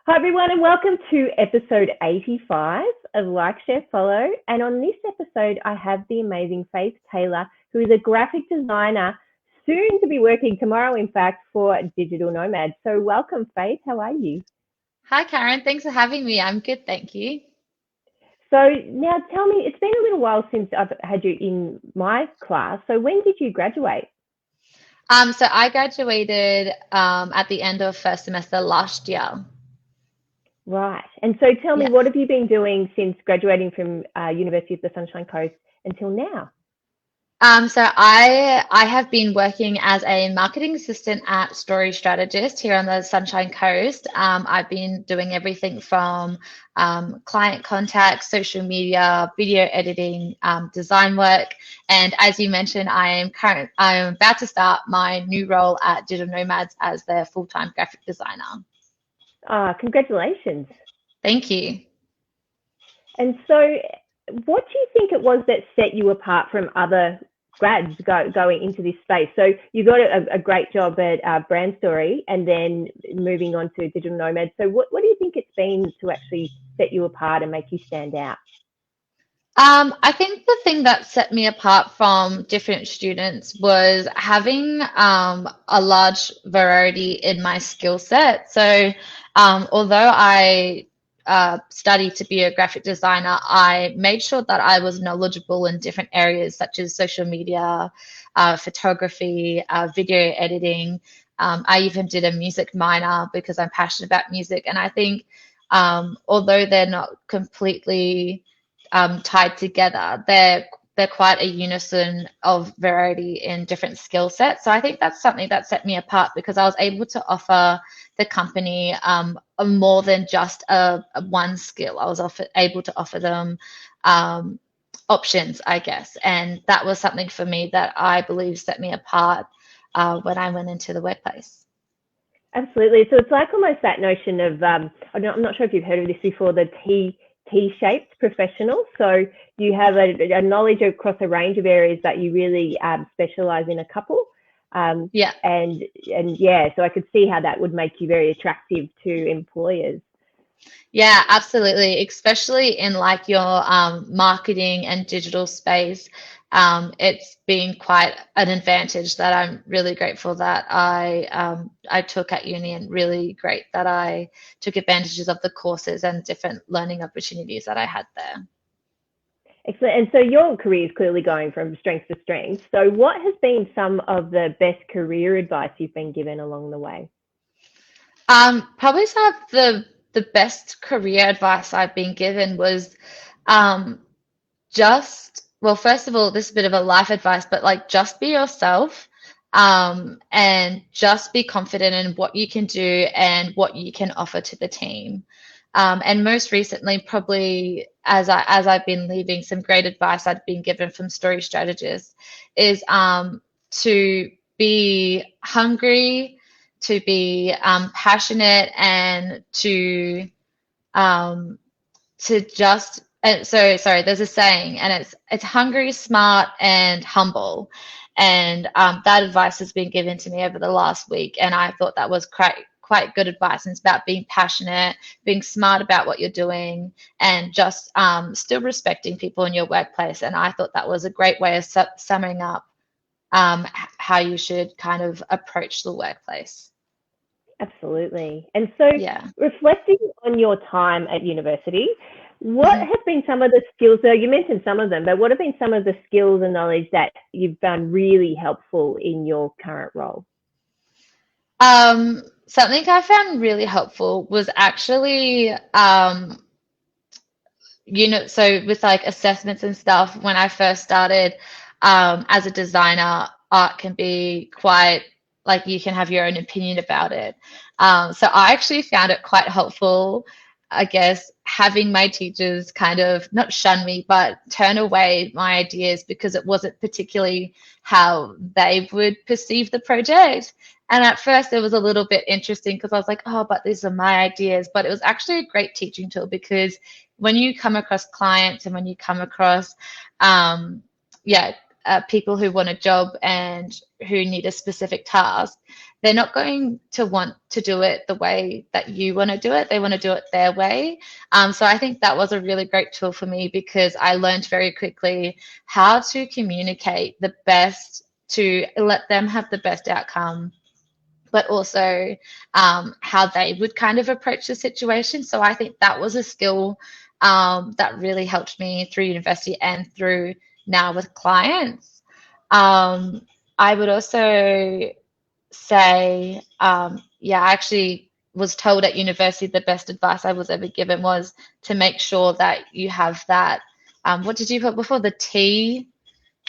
Hi, everyone, and welcome to episode 85 of Like, Share, Follow. And on this episode, I have the amazing Faith Taylor, who is a graphic designer, soon to be working tomorrow, in fact, for Digital Nomad. So, welcome, Faith. How are you? Hi, Karen. Thanks for having me. I'm good, thank you. So, now tell me, it's been a little while since I've had you in my class. So, when did you graduate? So I graduated at the end of first semester last year. Right. And so, tell me, Yeah. what have you been doing since graduating from University of the Sunshine Coast until now? So I have been working as a marketing assistant at Strategist here on the Sunshine Coast. I've been doing everything from client contact, social media, video editing, design work, and as you mentioned, I am about to start my new role at Digital Nomads as their full-time graphic designer. Congratulations. Thank you. And so, what do you think it was that set you apart from other grads going into this space? So, you got a great job at Brand Story and then moving on to Digital Nomad. So, what do you think it's been to actually set you apart and make you stand out? I think the thing that set me apart from different students was having a large variety in my skill set. So, although I studied to be a graphic designer, I made sure that I was knowledgeable in different areas such as social media, photography, video editing. I even did a music minor because I'm passionate about music. And I think although they're not completely tied together. They're quite a unison of variety in different skill sets. So I think that's something that set me apart because I was able to offer the company a more than just a one skill. I was able to offer them um, options, I guess, and that was something for me that I believe set me apart when I went into the workplace. Absolutely. So it's like almost that notion of I'm not sure if you've heard of this before, the T-shaped professional. So you have a knowledge across a range of areas, but you really specialize in a couple. Um, Yeah. and yeah, so I could see how that would make you very attractive to employers. Yeah, absolutely. Especially in like your marketing and digital space, it's been quite an advantage that I'm really grateful that I took at uni, and really great that I took advantages of the courses and different learning opportunities that I had there. Excellent. And so your career is clearly going from strength to strength. So what has been some of the best career advice you've been given along the way? Probably some of the best career advice I've been given was um, well, first of all, this is a bit of a life advice, but like just be yourself, and just be confident in what you can do and what you can offer to the team. And most recently, probably as I've been leaving, some great advice I'd been given from Story Strategist is to be hungry, to be passionate, and um, to just and so sorry, there's a saying, and it's hungry, smart, and humble. And that advice has been given to me over the last week, and I thought that was quite good advice. And it's about being passionate, being smart about what you're doing, and just still respecting people in your workplace. And I thought that was a great way of summing up how you should kind of approach the workplace. Absolutely. And so, Yeah. reflecting on your time at university, what Mhm. have been some of the skills? So, you mentioned some of them, but what have been some of the skills and knowledge that you've found really helpful in your current role? Something I found really helpful was actually so with like assessments and stuff, when I first started as a designer, art can be quite like you can have your own opinion about it. So I actually found it quite helpful, I guess, having my teachers kind of not shun me, but turn away my ideas because it wasn't particularly how they would perceive the project. And at first, it was a little bit interesting because I was like, oh, but these are my ideas. But it was actually a great teaching tool because when you come across clients and when you come across, um, yeah, people who want a job and who need a specific task, they're not going to want to do it the way that you want to do it. They want to do it their way. So I think that was a really great tool for me because I learned very quickly how to communicate the best to let them have the best outcome, but also how they would kind of approach the situation. So I think that was a skill that really helped me through university and through now with clients. I would also say, yeah, I actually was told at university the best advice I was ever given was to make sure that you have that. What did you put before? The T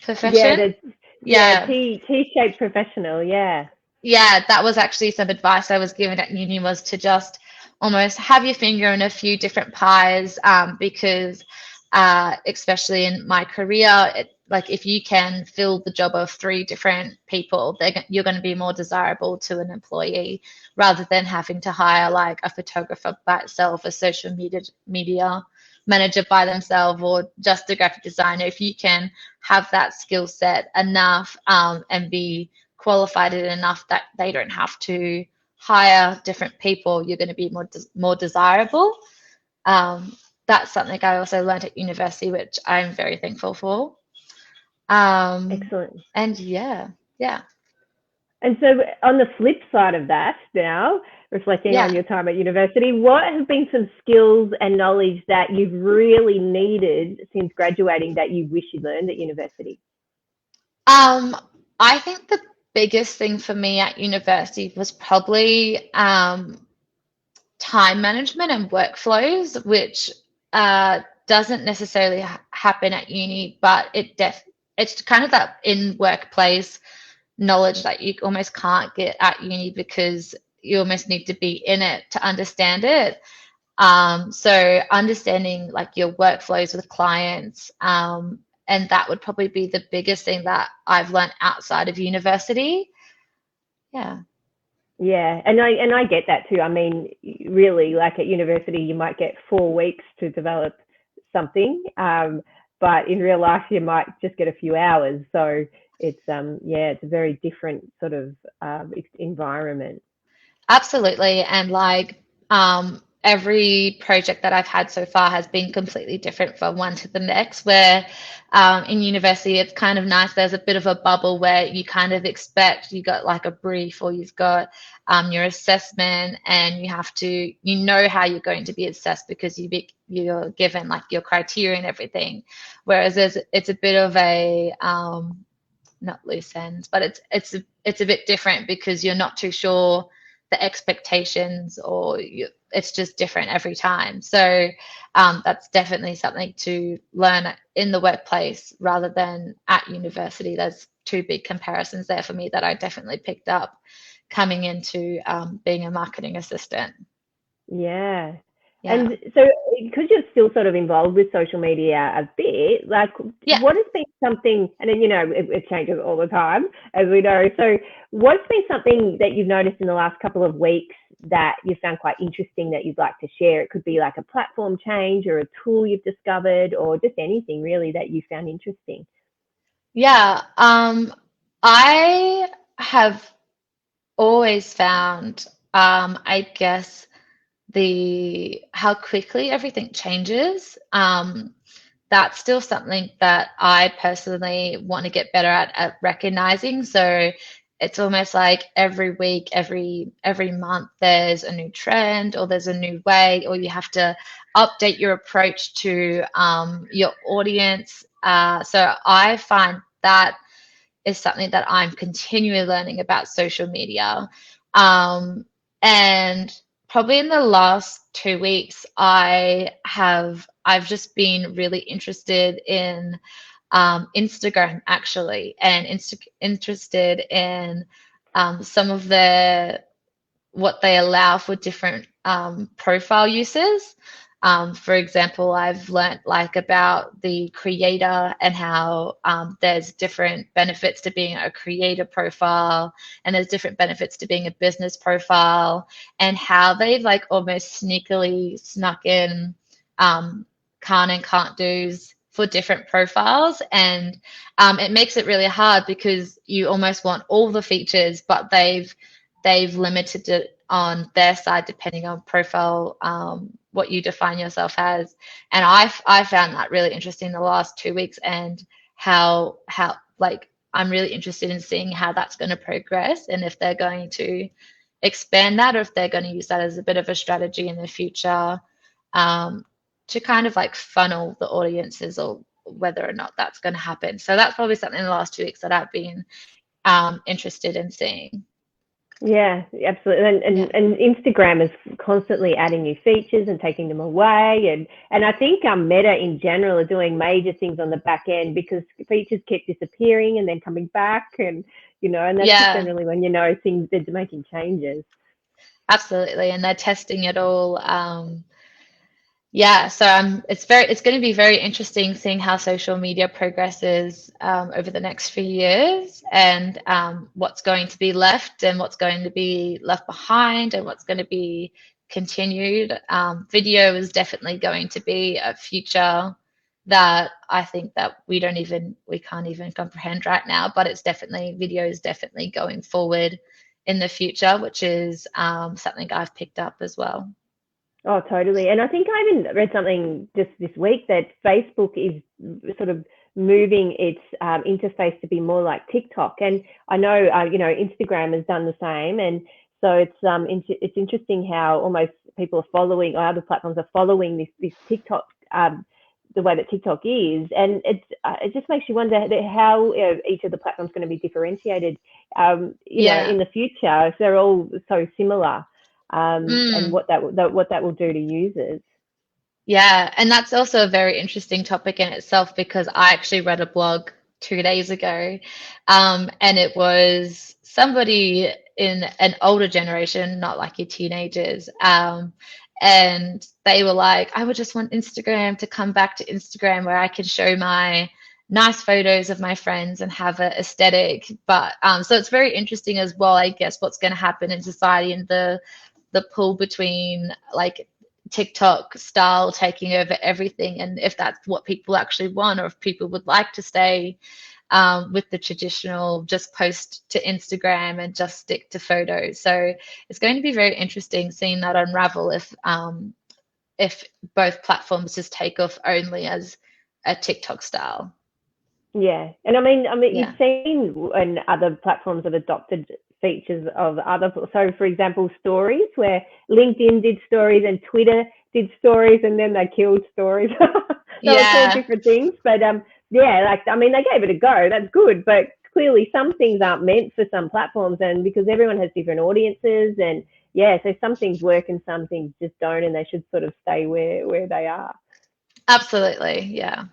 profession? Yeah, T-shaped professional, yeah. Yeah, that was actually some advice I was given at uni was to just almost have your finger in a few different pies because especially in my career, like if you can fill the job of three different people, you're going to be more desirable to an employee rather than having to hire like a photographer by itself, a social media manager by themselves, or just a graphic designer. If you can have that skill set enough and be qualified enough that they don't have to hire different people, you're going to be more desirable. That's something I also learned at university, which I'm very thankful for. Excellent. And yeah. And so on the flip side of that now, reflecting on your time at university, what have been some skills and knowledge that you've really needed since graduating that you wish you learned at university? I think the biggest thing for me at university was probably time management and workflows, which doesn't necessarily happen at uni, but it's kind of that in workplace knowledge that you almost can't get at uni because you almost need to be in it to understand it. So understanding like your workflows with clients, and that would probably be the biggest thing that I've learned outside of university. Yeah. Yeah, and I get that too. I mean, really, like at university, you might get 4 weeks to develop something, but in real life, you might just get a few hours. So it's it's a very different sort of environment. Absolutely. And like every project that I've had so far has been completely different from one to the next, where in university it's kind of nice. There's a bit of a bubble where you kind of expect you got like a brief or you've got your assessment and you know how you're going to be assessed because you're given like your criteria and everything. Whereas it's a bit of a not loose ends, but it's a bit different because you're not too sure the expectations it's just different every time. So that's definitely something to learn in the workplace rather than at university. There's two big comparisons there for me that I definitely picked up coming into being a marketing assistant. Yeah. And so because you're still sort of involved with social media a bit, like what has been something, and then, it changes all the time, as we know. So what's been something that you've noticed in the last couple of weeks that you found quite interesting that you'd like to share? It could be like a platform change or a tool you've discovered or just anything really that you found interesting. Yeah. I have always found, I guess, how quickly everything changes. That's still something that I personally want to get better at recognizing. So it's almost like every week, every month, there's a new trend or there's a new way, or you have to update your approach to your audience. So I find that is something that I'm continually learning about social media. And probably in the last 2 weeks, I've just been really interested in Instagram actually, and interested in some of what they allow for different profile uses. For example, I've learnt like about the creator and how there's different benefits to being a creator profile, and there's different benefits to being a business profile, and how they've like almost sneakily snuck in can and can't do's for different profiles, and it makes it really hard because you almost want all the features, but they've limited it on their side depending on profile, what you define yourself as. And I found that really interesting the last 2 weeks, and how like I'm really interested in seeing how that's going to progress, and if they're going to expand that, or if they're going to use that as a bit of a strategy in the future, to kind of like funnel the audiences, or whether or not that's going to happen. So that's probably something in the last 2 weeks that I've been interested in seeing. Yeah, absolutely. And Instagram is constantly adding new features and taking them away. And I think Meta in general are doing major things on the back end, because features keep disappearing and then coming back. And, and that's just generally when, things, they're making changes. Absolutely. And they're testing it all. So it's going to be very interesting seeing how social media progresses over the next few years, and what's going to be left and what's going to be left behind and what's going to be continued. Video is definitely going to be a future that I think that we can't even comprehend right now, but video is definitely going forward in the future, which is something I've picked up as well. Oh, totally. And I think I even read something just this week that Facebook is sort of moving its interface to be more like TikTok. And I know, Instagram has done the same. And so it's interesting how almost people are following, or other platforms are following this TikTok, the way that TikTok is. And it just makes you wonder how each of the platforms going to be differentiated, in the future, if they're all so similar. And what that will do to users. Yeah, and that's also a very interesting topic in itself, because I actually read a blog 2 days ago, and it was somebody in an older generation, not like your teenagers, and they were like, I would just want Instagram to come back to Instagram, where I can show my nice photos of my friends and have an aesthetic. But so it's very interesting as well, I guess, what's going to happen in society, and the pull between like TikTok style taking over everything, and if that's what people actually want, or if people would like to stay with the traditional just post to Instagram and just stick to photos. So it's going to be very interesting seeing that unravel if both platforms just take off only as a TikTok style. Yeah, and I mean, you've seen when other platforms have adopted features of other. So, for example, stories, where LinkedIn did stories and Twitter did stories, and then they killed stories. It's all different things, but they gave it a go. That's good, but clearly some things aren't meant for some platforms, and because everyone has different audiences, and so some things work and some things just don't, and they should sort of stay where they are. Absolutely, yeah.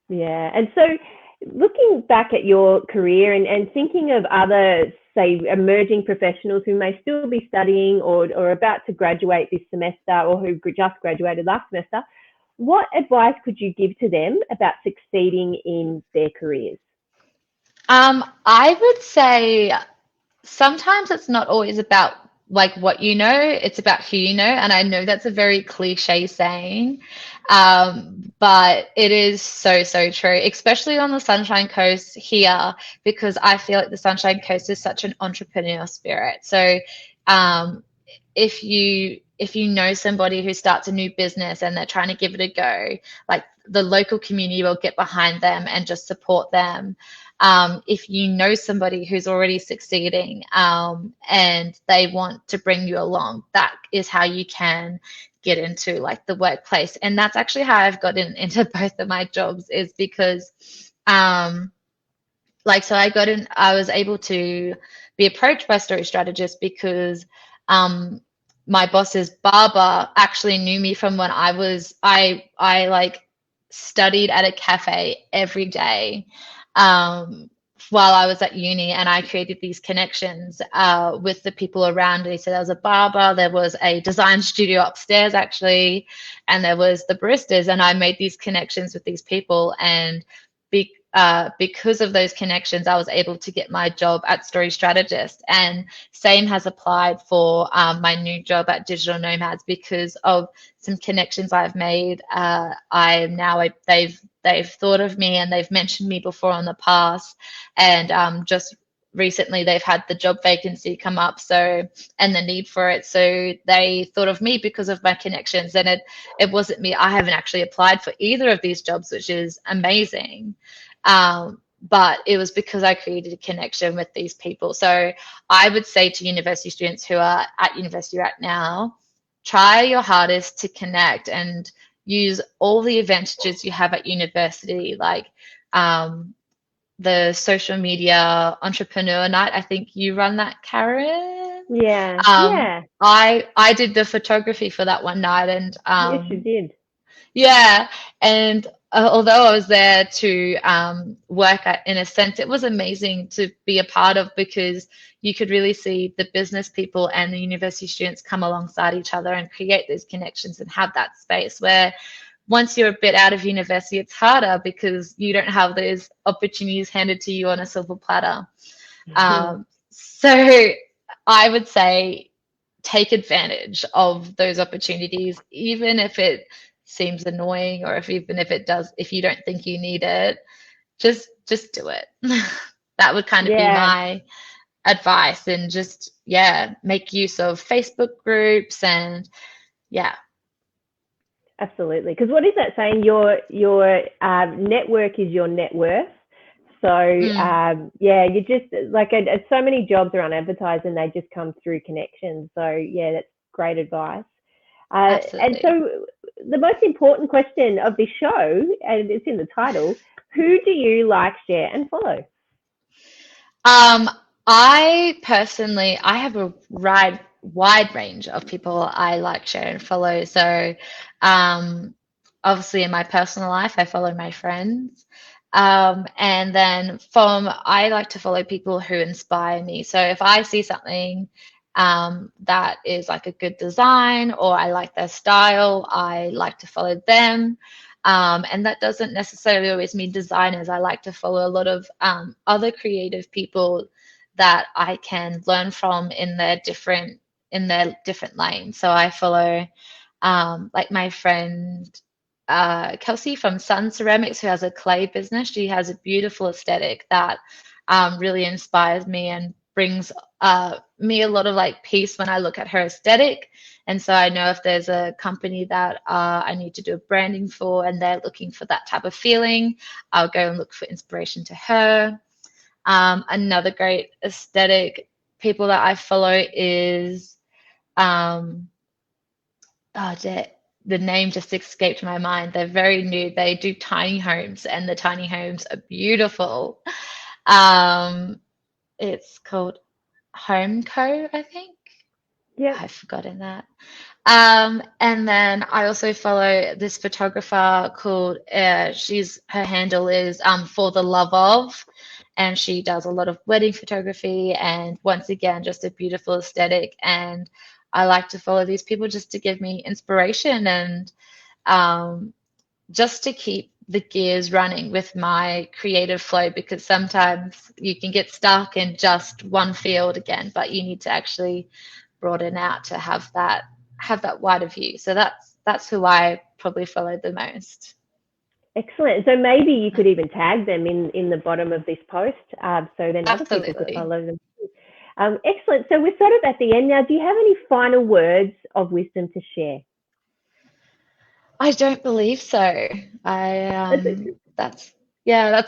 Yeah, and so looking back at your career and thinking of other, say, emerging professionals who may still be studying or about to graduate this semester, or who just graduated last semester, what advice could you give to them about succeeding in their careers? I would say sometimes it's not always about like what you know, it's about who you know. And I know that's a very cliche saying, but it is so, so true, especially on the Sunshine Coast here, because I feel like the Sunshine Coast is such an entrepreneurial spirit. So if you know somebody who starts a new business and they're trying to give it a go, like the local community will get behind them and just support them. If you know somebody who's already succeeding and they want to bring you along, that is how you can get into like the workplace. And that's actually how I've gotten into both of my jobs, is because I was able to be approached by Story Strategist because my boss's barber actually knew me from when I studied at a cafe every day while I was at uni, and I created these connections with the people around me. So there was a barber, there was a design studio upstairs actually, and there was the baristas, and I made these connections with these people, and because of those connections, I was able to get my job at Strategist, and same has applied for my new job at Digital Nomads because of some connections I've made. They've thought of me and they've mentioned me before in the past, and just recently they've had the job vacancy come up, so and the need for it, so they thought of me because of my connections. And it wasn't me. I haven't actually applied for either of these jobs, which is amazing. But it was because I created a connection with these people. So I would say to university students who are at university right now, try your hardest to connect and use all the advantages you have at university, like the social media entrepreneur night. I think you run that, Karen. Yeah, I did the photography for that one night, and yes, you did. yeah, and although I was there to work at, in a sense, it was amazing to be a part of, because you could really see the business people and the university students come alongside each other and create those connections and have that space where once you're a bit out of university, it's harder because you don't have those opportunities handed to you on a silver platter. So I would say take advantage of those opportunities, even if it seems annoying, or even if it does, if you don't think you need it, just do it. That would kind of be my advice. And just make use of Facebook groups, and absolutely. Because what is that saying? Your network is your net worth. So you just like so many jobs are unadvertised and they just come through connections. So that's great advice. And so the most important question of this show, and it's in the title, who do you like, share, and follow? I personally, I have a wide range of people I like, share, and follow. So obviously in my personal life, I follow my friends. And then I like to follow people who inspire me. So if I see something that is like a good design, or I like their style, I like to follow them. And that doesn't necessarily always mean designers. I like to follow a lot of other creative people that I can learn from in their different lanes. So I follow like my friend Kelsey from Sun Ceramics, who has a clay business. She has a beautiful aesthetic that really inspires me and brings me a lot of like peace when I look at her aesthetic. And so I know if there's a company that I need to do a branding for and they're looking for that type of feeling, I'll go and look for inspiration to her. Another great aesthetic people that I follow is the name just escaped my mind. They're very new. They do tiny homes, and the tiny homes are beautiful. It's called Home Co, I think. Yeah, I've forgotten that. And then I also follow this photographer called her handle is For the Love Of, and she does a lot of wedding photography, and once again just a beautiful aesthetic. And I like to follow these people just to give me inspiration, and just to keep the gears running with my creative flow, because sometimes you can get stuck in just one field again, but you need to actually broaden out to have that wider view. So that's who I probably follow the most. Excellent. So maybe you could even tag them in the bottom of this post, so then other Absolutely. people could follow them. Excellent. So we're sort of at the end now. Do you have any final words of wisdom to share? I don't believe so. That's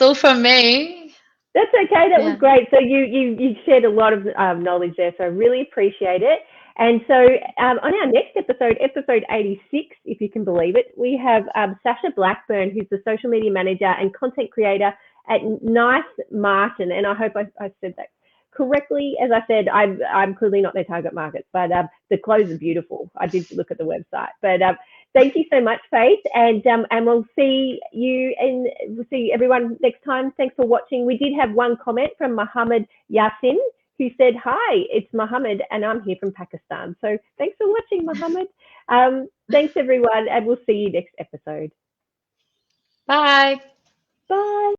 all from me. That's okay. That was great. So you shared a lot of knowledge there. So I really appreciate it. And so on our next episode, episode 86, if you can believe it, we have Sasha Blackburn, who's the social media manager and content creator at Nice Martin. And I hope I said that correctly. As I said, I'm clearly not their target market, but the clothes are beautiful. I did look at the website. But thank you so much, Faith. And we'll see you and we'll see everyone next time. Thanks for watching. We did have one comment from Muhammad Yasin, who said, "Hi, it's Muhammad and I'm here from Pakistan." So thanks for watching, Muhammad. Thanks, everyone, and we'll see you next episode. Bye. Bye.